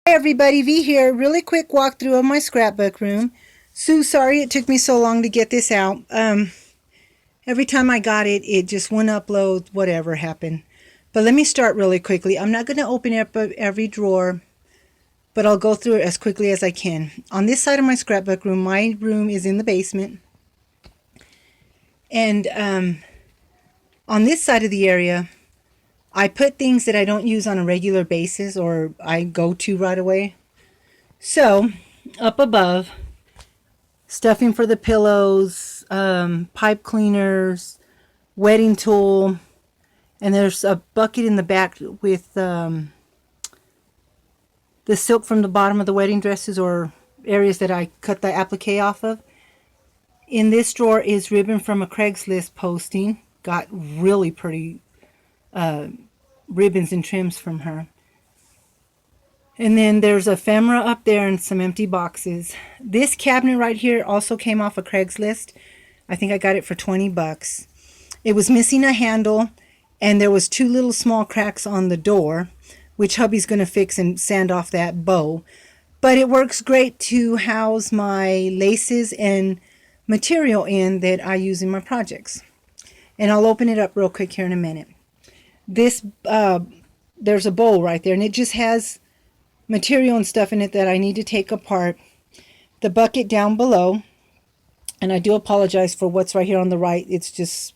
Hi everybody, V here. Really quick walkthrough of my scrapbook room. So sorry it took me so long to get this out. Every time I got it, it just wouldn't upload, whatever happened. But let me start really quickly. I'm not going to open up every drawer, but I'll go through it as quickly as I can. On this side of my scrapbook room, my room is in the basement. And on this side of the area, I put things that I don't use on a regular basis or I go to right away. So, up above, stuffing for the pillows, pipe cleaners, wetting tool, and there's a bucket in the back with the silk from the bottom of the wedding dresses or areas that I cut the applique off of. In this drawer is ribbon from a Craigslist posting. Got really pretty ribbons and trims from her. And then there's ephemera up there and some empty boxes. This cabinet right here also came off of Craigslist. I think I got it for 20 bucks. It was missing a handle and there was two little small cracks on the door, which hubby's going to fix and sand off that bow. But it works great to house my laces and material in that I use in my projects. And I'll open it up real quick here in a minute. This, there's a bowl right there and it just has material and stuff in it that I need to take apart. The bucket down below, and I do apologize for what's right here on the right. It's just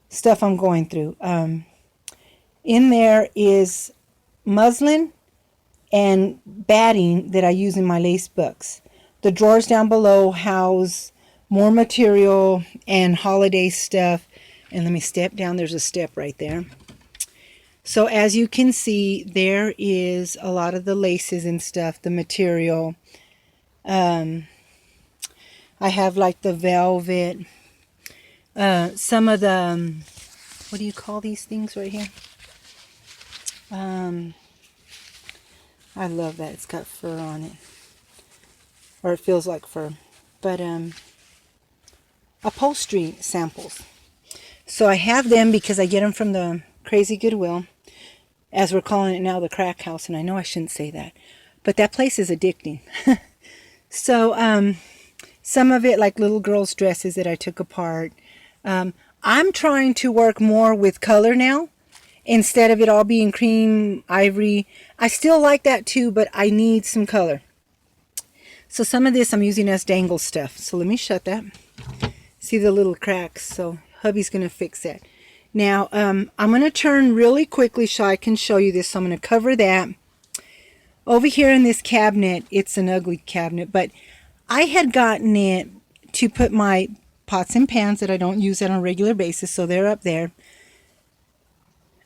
stuff I'm going through. In there is muslin and batting that I use in my lace books. The drawers down below house more material and holiday stuff. And let me step down. There's a step right there. So as you can see, there is a lot of the laces and stuff, the material. I have like the velvet, some of the, what do you call these things right here? I love that. It's got fur on it. Or it feels like fur. But upholstery samples. So I have them because I get them from the Crazy Goodwill. As we're calling it now, the crack house, and I know I shouldn't say that, but that place is addicting. So some of it like little girls' dresses that I took apart. I'm trying to work more with color now instead of it all being cream, ivory. I still like that too, but I need some color. So some of this I'm using as dangle stuff. So let me shut that. See the little cracks, so hubby's going to fix that. Now, I'm going to turn really quickly so I can show you this. So I'm going to cover that. Over here in this cabinet, it's an ugly cabinet, but I had gotten it to put my pots and pans that I don't use on a regular basis, so they're up there.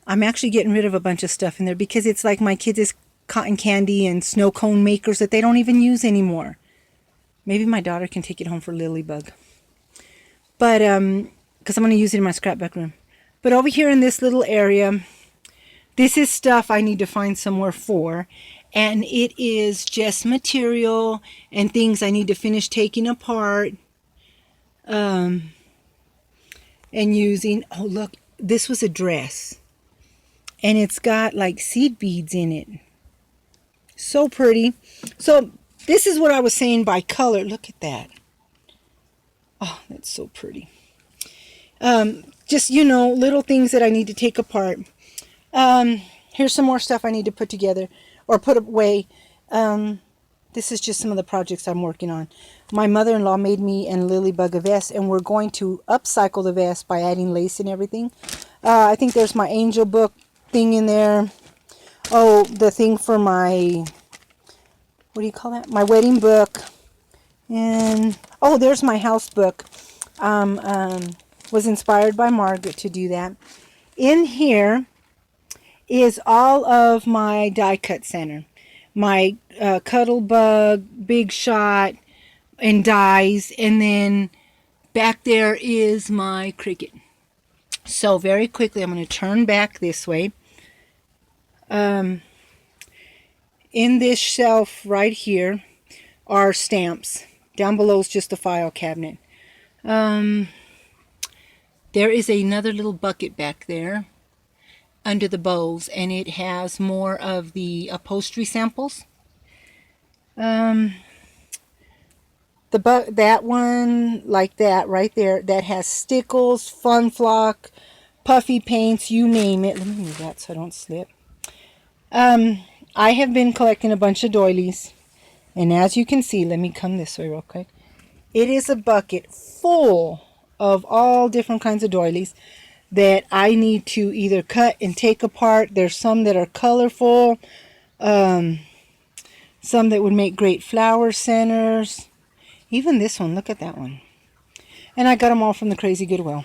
I'm actually getting rid of a bunch of stuff in there because it's like my kids' cotton candy and snow cone makers that they don't even use anymore. Maybe my daughter can take it home for Lilybug. But, because I'm going to use it in my scrapbook room. But over here in this little area, this is stuff I need to find somewhere for. And it is just material and things I need to finish taking apart. And using, oh look, this was a dress. And it's got like seed beads in it. So pretty. So this is what I was saying by color. Look at that. Oh, that's so pretty. Just, you know, little things that I need to take apart. Here's some more stuff I need to put together or put away. This is just some of the projects I'm working on. My mother-in-law made me and Lilybug a vest, and we're going to upcycle the vest by adding lace and everything. I think there's my angel book thing in there. Oh, the thing for my, what do you call that? My wedding book. And, oh, there's my house book. Was inspired by Margaret to do that. In here is all of my die cut center. My Cuttlebug, Big Shot, and dies. And then back there is my Cricut. So very quickly, I'm going to turn back this way. In this shelf right here are stamps. Down below is just a file cabinet. There is another little bucket back there under the bows, and it has more of the upholstery samples. Um, that one, like that right there, that has stickles, Fun Flock, puffy paints, you name it. Let me move that so I don't slip. I have been collecting a bunch of doilies, and as you can see, let me come this way real quick. It is a bucket full of all different kinds of doilies that I need to either cut and take apart. There's some that are colorful, some that would make great flower centers. Even this one, look at that one. And I got them all from the Crazy Goodwill.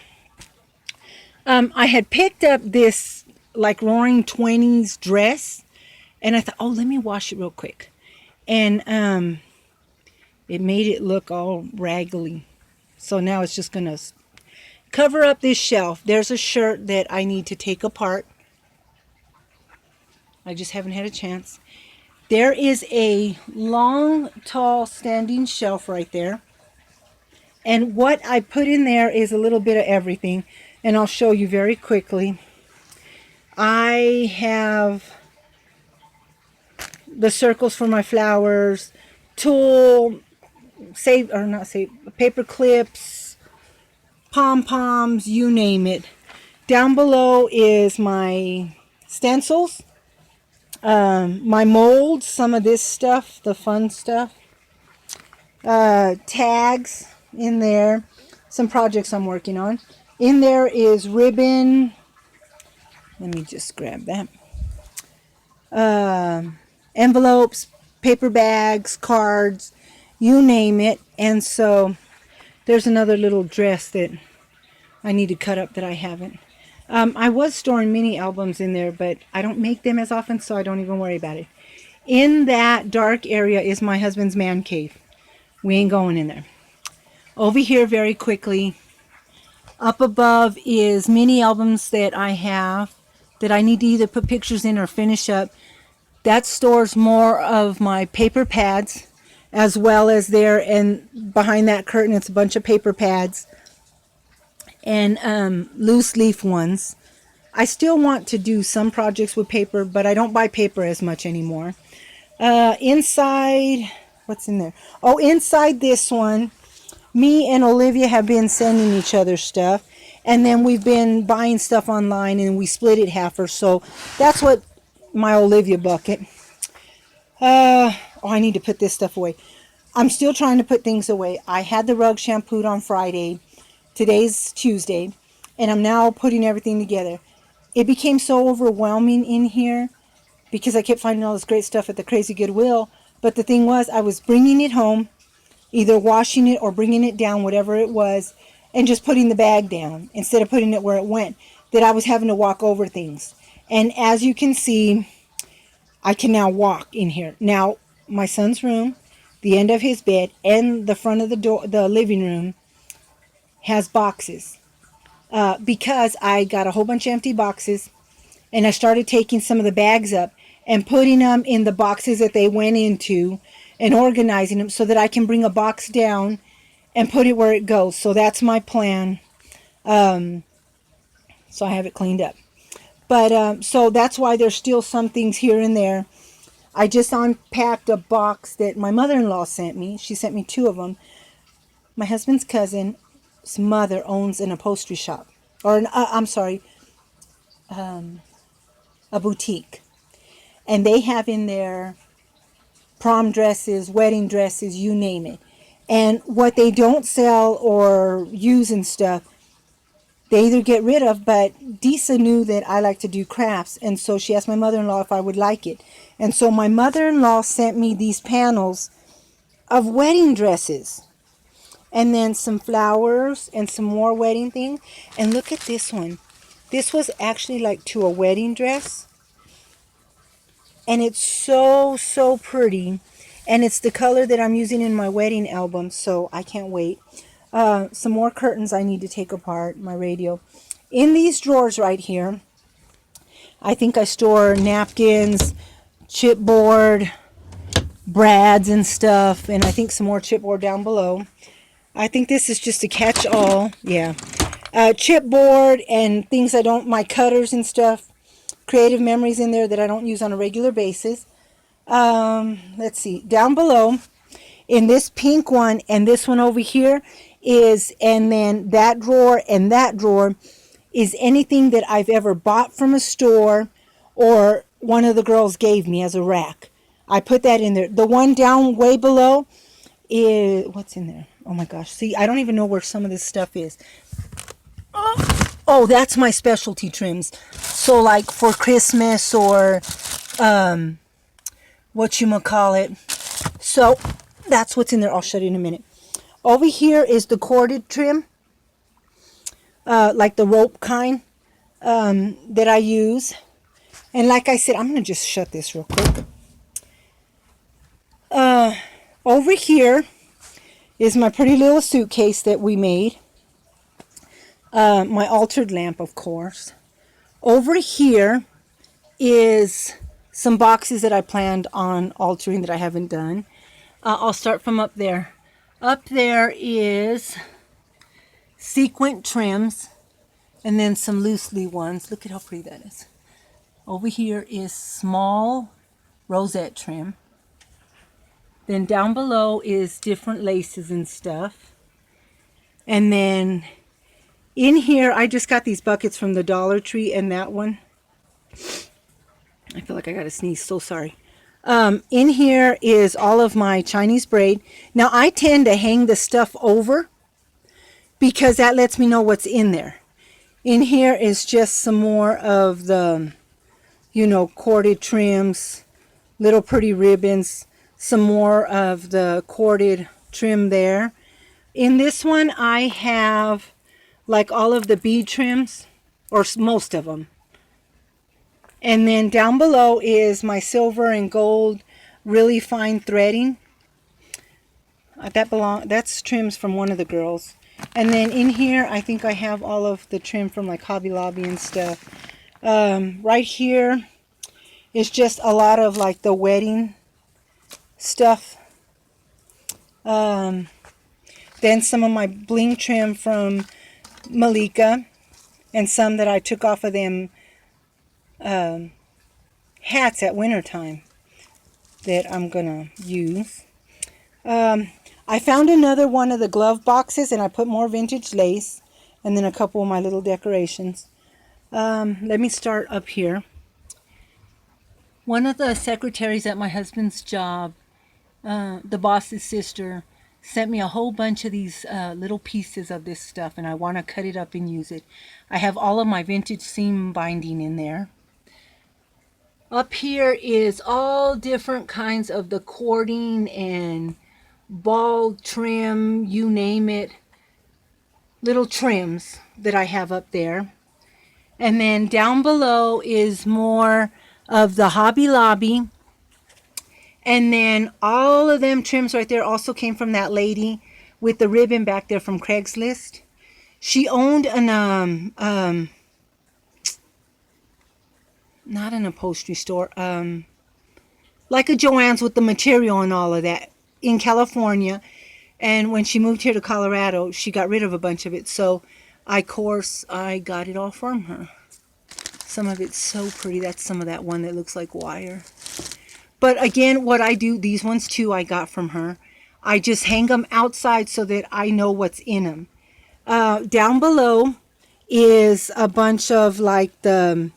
I had picked up this like Roaring Twenties dress, and I thought, oh, let me wash it real quick. And it made it look all raggedy. So now it's just going to cover up this shelf. There's a shirt that I need to take apart. I just haven't had a chance. There is a long, tall, standing shelf right there. And what I put in there is a little bit of everything. And I'll show you very quickly. I have the circles for my flowers, tulle, paper clips, pom-poms, you name it. Down below is my stencils, my molds, some of this stuff, the fun stuff, tags in there, some projects I'm working on. In there is ribbon. Let me just grab that. Envelopes, paper bags, cards, you name it. And so there's another little dress that I need to cut up that I haven't. I was storing mini albums in there, but I don't make them as often, so I don't even worry about it. In that dark area is my husband's man cave. We ain't going in there. Over here, very quickly, up above is mini albums that I have that I need to either put pictures in or finish up. That stores more of my paper pads, as well as there, and behind that curtain it's a bunch of paper pads and loose leaf ones. I still want to do some projects with paper, but I don't buy paper as much anymore. Inside, what's in there? Oh, inside this one, me and Olivia have been sending each other stuff, and then we've been buying stuff online, and we split it half or so. That's what my Olivia bucket. Oh, I need to put this stuff away. I'm still trying to put things away. I had the rug shampooed on Friday. Today's Tuesday, and I'm now putting everything together. It became so overwhelming in here because I kept finding all this great stuff at the Crazy Goodwill. But the thing was, I was bringing it home, either washing it or bringing it down, whatever it was, and just putting the bag down instead of putting it where it went, that I was having to walk over things. And as you can see, I can now walk in here. Now, my son's room, the end of his bed, and the front of the door, the living room, has boxes. Because I got a whole bunch of empty boxes, and I started taking some of the bags up and putting them in the boxes that they went into and organizing them so that I can bring a box down and put it where it goes. So that's my plan. So I have it cleaned up. But so that's why there's still some things here and there. I just unpacked a box that my mother-in-law sent me. She sent me 2 of them. My husband's cousin's mother owns an upholstery shop. Or, a boutique. And they have in there prom dresses, wedding dresses, you name it. And what they don't sell or use and stuff, they either get rid of, but Disa knew that I like to do crafts, and so she asked my mother-in-law if I would like it. And so my mother-in-law sent me these panels of wedding dresses, and then some flowers and some more wedding things. And look at this one. This was actually like to a wedding dress, and it's so, so pretty, and it's the color that I'm using in my wedding album, so I can't wait. Some more curtains I need to take apart, my radio. In these drawers right here, I think I store napkins, chipboard, brads and stuff, and I think some more chipboard down below. I think this is just a catch-all, yeah. Chipboard and things my cutters and stuff, creative memories in there that I don't use on a regular basis. Let's see, down below in this pink one and this one over here is, and then that drawer and that drawer is anything that I've ever bought from a store or one of the girls gave me as a rack. I put that in there. The one down way below is, what's in there? Oh my gosh. See, I don't even know where some of this stuff is. Oh, that's my specialty trims. So like for Christmas or whatchamacallit. So that's what's in there. I'll shut it in a minute. Over here is the corded trim. Like the rope kind that I use. And like I said, I'm going to just shut this real quick. Over here is my pretty little suitcase that we made. My altered lamp, of course. Over here is some boxes that I planned on altering that I haven't done. I'll start from up there. Up there is sequin trims and then some loosely ones. Look at how pretty that is. Over here is small rosette trim. Then down below is different laces and stuff. And then in here, I just got these buckets from the Dollar Tree and that one. I feel like I got to sneeze, so sorry. In here is all of my Chinese braid. Now, I tend to hang the stuff over because that lets me know what's in there. In here is just some more of the, you know, corded trims, little pretty ribbons, some more of the corded trim there. In this one, I have like all of the bead trims, or most of them. And then down below is my silver and gold really fine threading. That's trims from one of the girls. And then in here, I think I have all of the trim from like Hobby Lobby and stuff. Right here is just a lot of like the wedding stuff. Then some of my bling trim from Malika, and some that I took off of them hats at wintertime that I'm gonna use. I found another one of the glove boxes and I put more vintage lace and then a couple of my little decorations. Let me start up here. One of the secretaries at my husband's job, the boss's sister, sent me a whole bunch of these little pieces of this stuff, and I want to cut it up and use it. I have all of my vintage seam binding in there. Up here is all different kinds of the cording and ball trim, you name it, little trims that I have up there. And then down below is more of the Hobby Lobby. And then all of them trims right there also came from that lady with the ribbon back there from Craigslist. She owned an not an upholstery store, like a Joann's with the material and all of that in California. And when she moved here to Colorado, she got rid of a bunch of it. So I got it all from her. Some of it's so pretty. That's some of that one that looks like wire. But again, what I do, these ones too, I got from her. I just hang them outside so that I know what's in them. Down below is a bunch of like the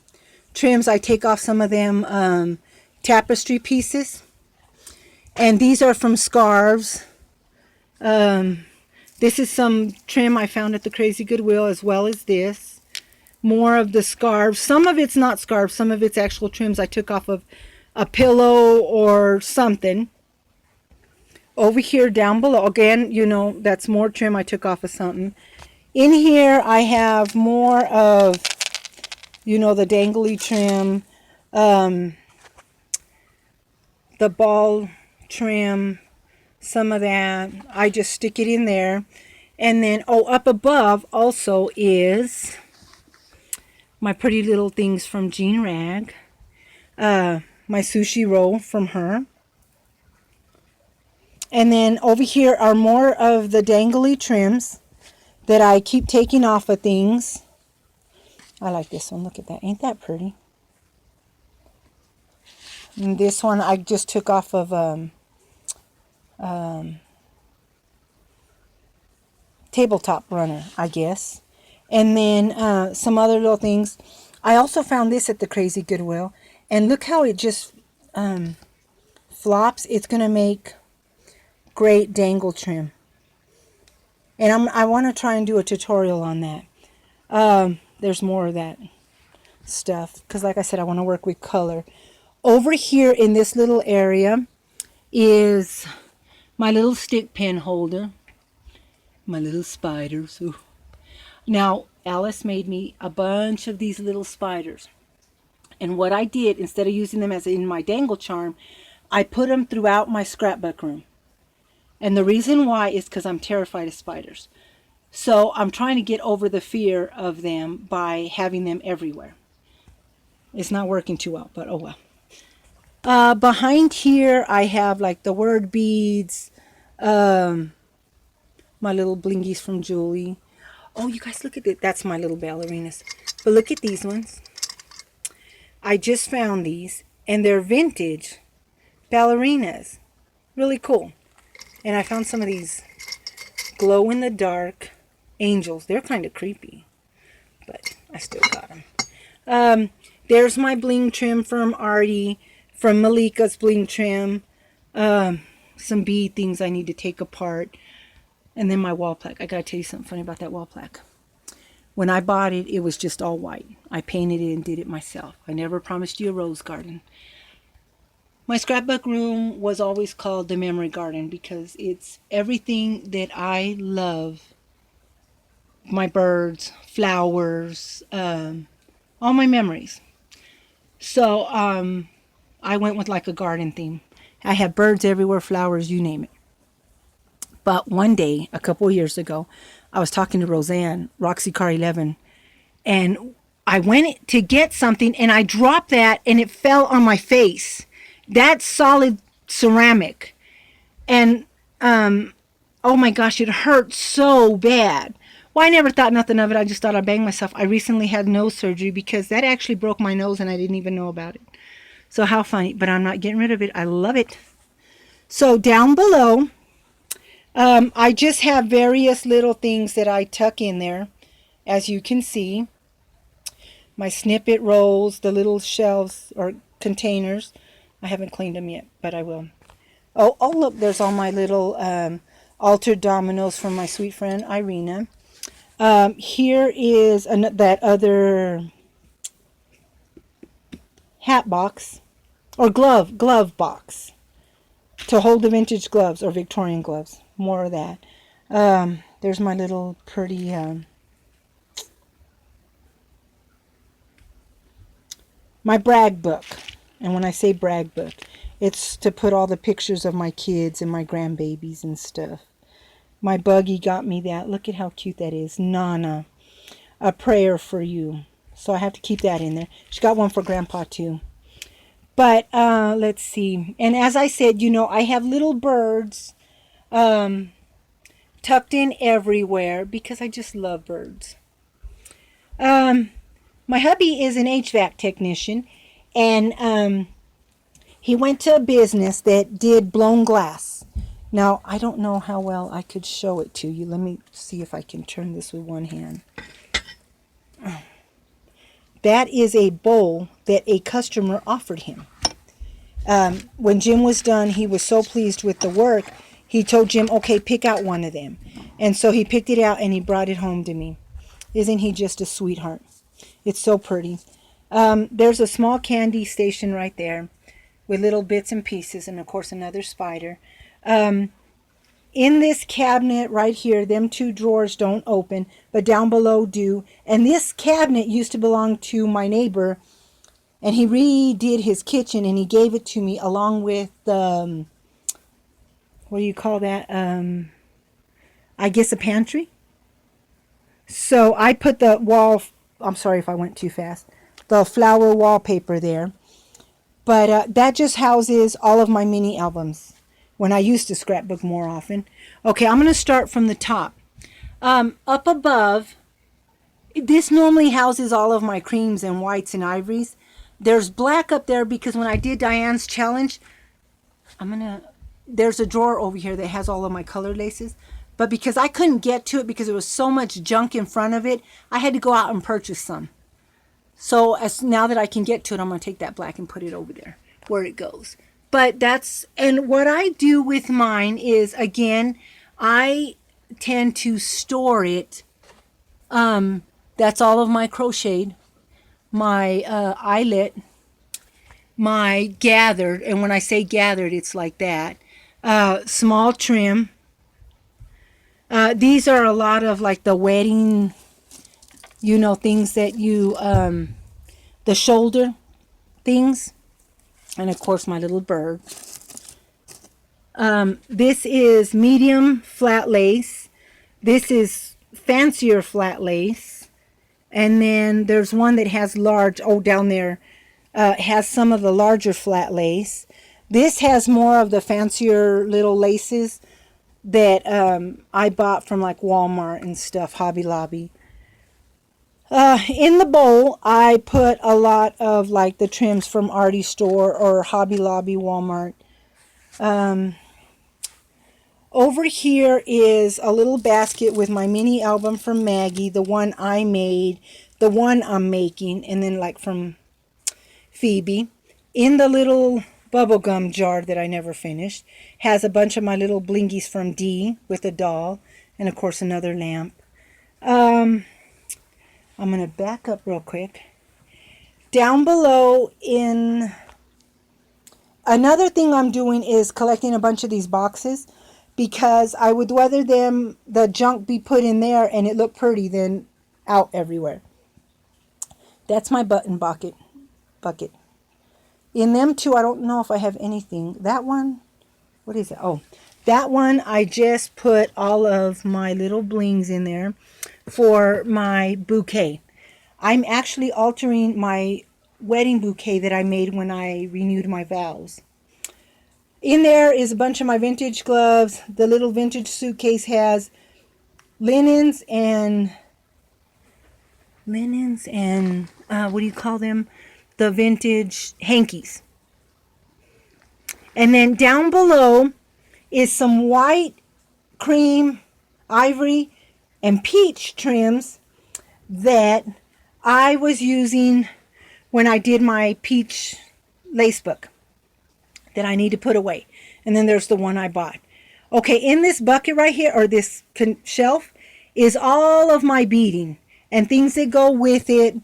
trims. I take off some of them tapestry pieces. And these are from scarves. This is some trim I found at the Crazy Goodwill, as well as this. More of the scarves. Some of it's not scarves. Some of it's actual trims I took off of a pillow or something. Over here down below, again, you know, that's more trim I took off of something. In here I have more of, you know, the dangly trim, the ball trim, some of that. I just stick it in there. And then, oh, up above also is my pretty little things from Jean Rag. My sushi roll from her. And then over here are more of the dangly trims that I keep taking off of things. I like this one. Look at that. Ain't that pretty? And this one I just took off of tabletop runner, I guess. And then some other little things. I also found this at the Crazy Goodwill. And look how it just flops. It's going to make great dangle trim. And I want to try and do a tutorial on that. There's more of that stuff. Because like I said, I want to work with color. Over here in this little area is my little stick pen holder. My little spiders. Ooh. Now, Alice made me a bunch of these little spiders. And what I did, instead of using them as in my dangle charm, I put them throughout my scrapbook room. And the reason why is because I'm terrified of spiders. So I'm trying to get over the fear of them by having them everywhere. It's not working too well, but oh well. Behind here, I have like the word beads, my little blingies from Julie. Oh, you guys, look at it. That's my little ballerinas. But look at these ones. I just found these, and they're vintage ballerinas. Really cool. And I found some of these glow-in-the-dark angels. They're kind of creepy, but I still got them. There's my bling trim from Artie, from Malika's bling trim. Some bead things I need to take apart. And then my wall plaque. I gotta tell you something funny about that wall plaque. When I bought it, it was just all white. I painted it and did it myself. I never promised you a rose garden. My scrapbook room was always called the memory garden because it's everything that I love. My birds, flowers, all my memories. So I went with like a garden theme. I had birds everywhere, flowers, you name it. But one day, a couple of years ago, I was talking to Roseanne, Roxy Car 11, and I went to get something, and I dropped that, and it fell on my face. That's solid ceramic. And, oh my gosh, it hurt so bad. Well, I never thought nothing of it. I just thought I banged myself. I recently had nose surgery because that actually broke my nose, and I didn't even know about it. So how funny. But I'm not getting rid of it. I love it. So down below, I just have various little things that I tuck in there, as you can see. My snippet rolls, the little shelves or containers. I haven't cleaned them yet, but I will. Oh, look, there's all my little altered dominoes from my sweet friend Irina. Here is that other hat box, or glove box, to hold the vintage gloves or Victorian gloves. More of that. There's my little pretty my brag book. And when I say brag book, it's to put all the pictures of my kids and my grandbabies and stuff. My buggy got me that. Look at how cute that is. Nana, a prayer for you. So I have to keep that in there. She got one for Grandpa too. But let's see. And as I said, you know, I have little birds tucked in everywhere because I just love birds. My hubby is an HVAC technician, and he went to a business that did blown glass. Now, I don't know how well I could show it to you. Let me see if I can turn this with one hand. That is a bowl that a customer offered him. When Jim was done, he was so pleased with the work, he told Jim, okay, pick out one of them. And so he picked it out and he brought it home to me. Isn't he just a sweetheart? It's so pretty. There's a small candy station right there with little bits and pieces, and of course another spider. In this cabinet right here, them two drawers don't open, but down below do. And this cabinet used to belong to my neighbor, and he redid his kitchen, and he gave it to me along with the, what do you call that? I guess a pantry. So I put the wall, I'm sorry if I went too fast, the flower wallpaper there. But that just houses all of my mini albums when I used to scrapbook more often. Okay, I'm going to start from the top. Up above, this normally houses all of my creams and whites and ivories. There's black up there because when I did Diane's challenge, there's a drawer over here that has all of my colored laces. But because I couldn't get to it because there was so much junk in front of it, I had to go out and purchase some. So now that I can get to it, I'm going to take that black and put it over there where it goes. But and what I do with mine is, again, I tend to store it. That's all of my crocheted, my eyelet, my gathered, and when I say gathered, it's like that. Small trim. These are a lot of like the wedding, things that you, the shoulder things. And of course, my little bird. This is medium flat lace. This is fancier flat lace. And then there's one that has large, down there, has some of the larger flat lace. This has more of the fancier little laces that I bought from like Walmart and stuff, Hobby Lobby. In the bowl, I put a lot of like the trims from Artie Store or Hobby Lobby, Walmart. Over here is a little basket with my mini album from Maggie, the one I made, the one I'm making, and then like from Phoebe. In the little bubblegum jar that I never finished, has a bunch of my little blingies from Dee with a doll, and of course another lamp. I'm going to back up real quick. Down below another thing I'm doing is collecting a bunch of these boxes because I would rather the junk be put in there and it look pretty than out everywhere. That's my button bucket. In them two, I don't know if I have anything. That one, what is it? Oh, that one I just put all of my little blings in there for my bouquet. I'm actually altering my wedding bouquet that I made when I renewed my vows. In there is a bunch of my vintage gloves. The little vintage suitcase has linens and what do you call them? The vintage hankies. And then down below is some white, cream, ivory, and peach trims that I was using when I did my peach lace book that I need to put away. And then there's the one I bought. Okay, in this bucket right here, or this shelf, is all of my beading and things that go with it.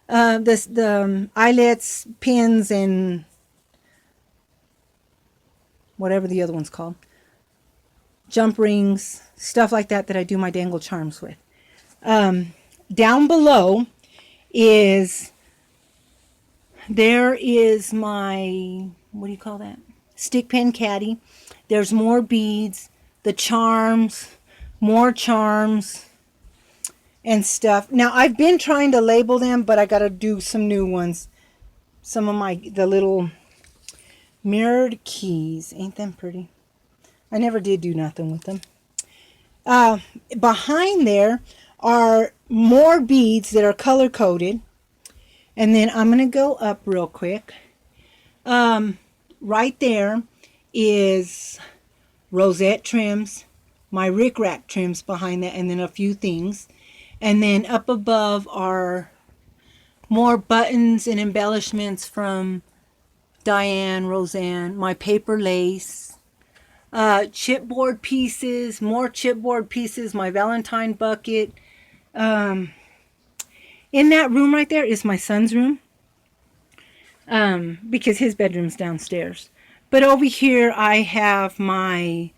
The eyelets, pins, and whatever the other one's called. Jump rings, stuff like that I do my dangle charms with. Down below there is my, what do you call that? Stick pin caddy. There's more beads, the charms, more charms, and stuff. Now, I've been trying to label them, but I got to do some new ones. Some of the little mirrored keys. Ain't them pretty? I never did do nothing with them. Behind there are more beads that are color coded. And then I'm going to go up real quick. Right there is rosette trims, my rickrack trims behind that, and then a few things. And then up above are more buttons and embellishments from Diane, Roseanne, my paper lace, chipboard pieces, more chipboard pieces, my Valentine bucket. In that room right there is my son's room, because his bedroom's downstairs. But over here I have my